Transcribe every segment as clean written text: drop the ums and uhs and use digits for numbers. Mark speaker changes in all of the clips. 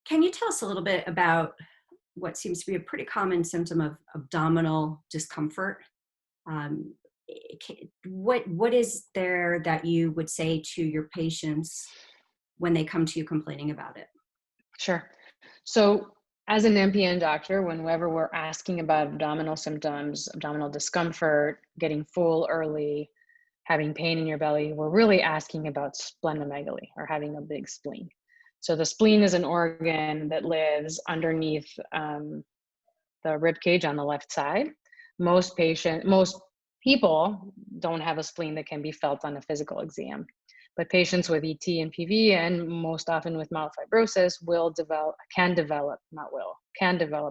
Speaker 1: Can you tell us a little bit about what seems to be a pretty common symptom of abdominal discomfort? What is there that you would say to your patients when they come to you complaining about it?
Speaker 2: Sure. So, as an MPN doctor, whenever we're asking about abdominal symptoms, abdominal discomfort, getting full early, having pain in your belly, we're really asking about splenomegaly or having a big spleen. So, the spleen is an organ that lives underneath the rib cage on the left side. Most people don't have a spleen that can be felt on a physical exam. But patients with ET and PV, and most often with myelofibrosis, can develop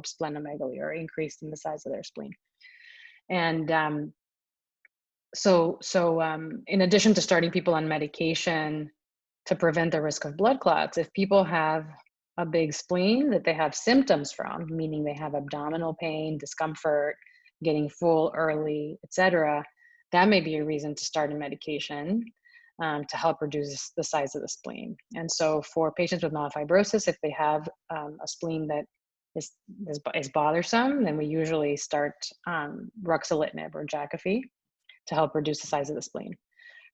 Speaker 2: splenomegaly or increase in the size of their spleen. And in addition to starting people on medication to prevent the risk of blood clots, if people have a big spleen that they have symptoms from, meaning they have abdominal pain, discomfort, getting full early, etc., that may be a reason to start a medication to help reduce the size of the spleen. And so for patients with myelofibrosis, if they have a spleen that is bothersome, then we usually start ruxolitinib or Jakafi to help reduce the size of the spleen.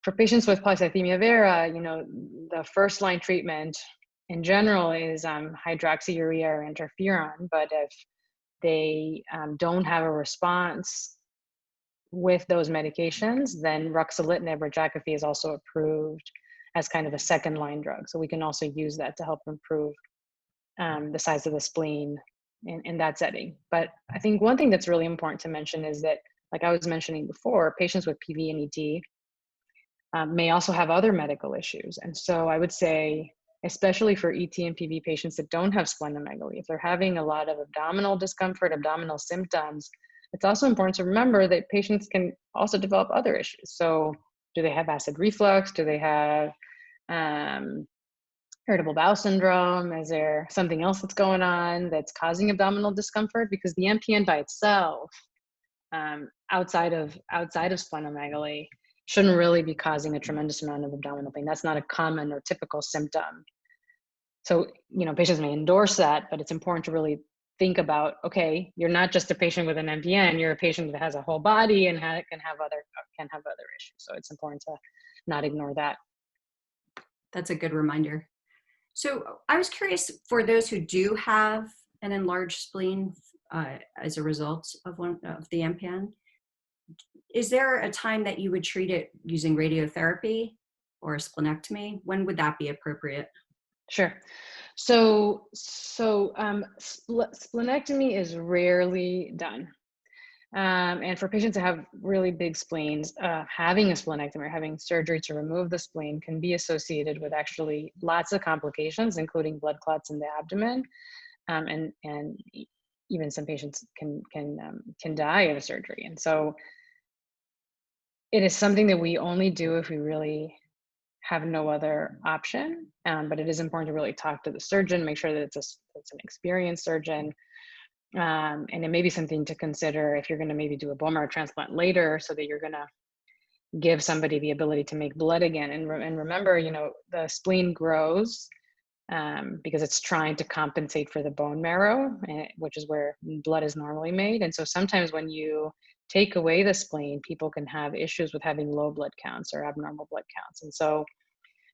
Speaker 2: For patients with polycythemia vera, the first line treatment in general is hydroxyurea or interferon. But if they don't have a response with those medications, then ruxolitinib or Jakafi is also approved as kind of a second line drug. So we can also use that to help improve the size of the spleen in that setting. But I think one thing that's really important to mention is that, like I was mentioning before, patients with PV and ET may also have other medical issues. And so I would say, especially for ET and PV patients that don't have splenomegaly, if they're having a lot of abdominal discomfort, abdominal symptoms, it's also important to remember that patients can also develop other issues. So do they have acid reflux? Do they have irritable bowel syndrome? Is there something else that's going on that's causing abdominal discomfort? Because the MPN by itself, outside of splenomegaly, shouldn't really be causing a tremendous amount of abdominal pain. That's not a common or typical symptom. So, patients may endorse that, but it's important to really think about, okay, you're not just a patient with an MPN, you're a patient that has a whole body and can have other issues. So it's important to not ignore that.
Speaker 1: That's a good reminder. So I was curious, for those who do have an enlarged spleen as a result of one of the MPN, is there a time that you would treat it using radiotherapy or a splenectomy? When would that be appropriate?
Speaker 2: Sure. Splenectomy is rarely done. And for patients that have really big spleens, having a splenectomy or having surgery to remove the spleen can be associated with actually lots of complications, including blood clots in the abdomen, and even some patients can die of a surgery. And so it is something that we only do if we really have no other option. But it is important to really talk to the surgeon, make sure that it's an experienced surgeon. And it may be something to consider if you're going to maybe do a bone marrow transplant later, so that you're going to give somebody the ability to make blood again. And remember, the spleen grows because it's trying to compensate for the bone marrow, which is where blood is normally made. And so sometimes when you take away the spleen, people can have issues with having low blood counts or abnormal blood counts. And so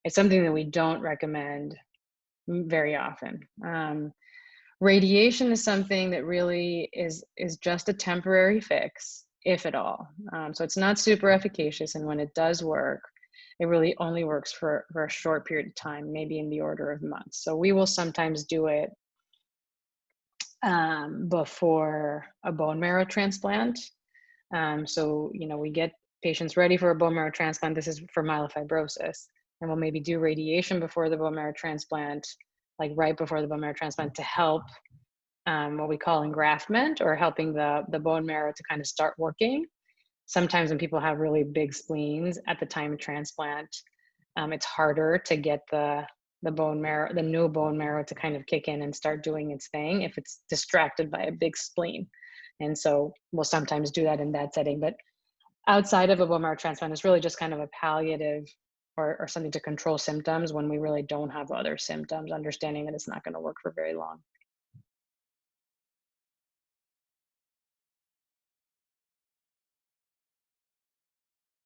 Speaker 2: it's something that we don't recommend very often. Radiation is something that really is just a temporary fix, if at all. So it's not super efficacious, and when it does work, it really only works for a short period of time, maybe in the order of months. So we will sometimes do it before a bone marrow transplant. So we get patients ready for a bone marrow transplant. This is for myelofibrosis, and we'll maybe do radiation before the bone marrow transplant, like right before the bone marrow transplant, to help what we call engraftment, or helping the bone marrow to kind of start working. Sometimes when people have really big spleens at the time of transplant, it's harder to get the bone marrow, the new bone marrow, to kind of kick in and start doing its thing if it's distracted by a big spleen. And so we'll sometimes do that in that setting. But outside of a bone marrow transplant, it's really just kind of a palliative or something to control symptoms when we really don't have other symptoms, understanding that it's not going to work for very long.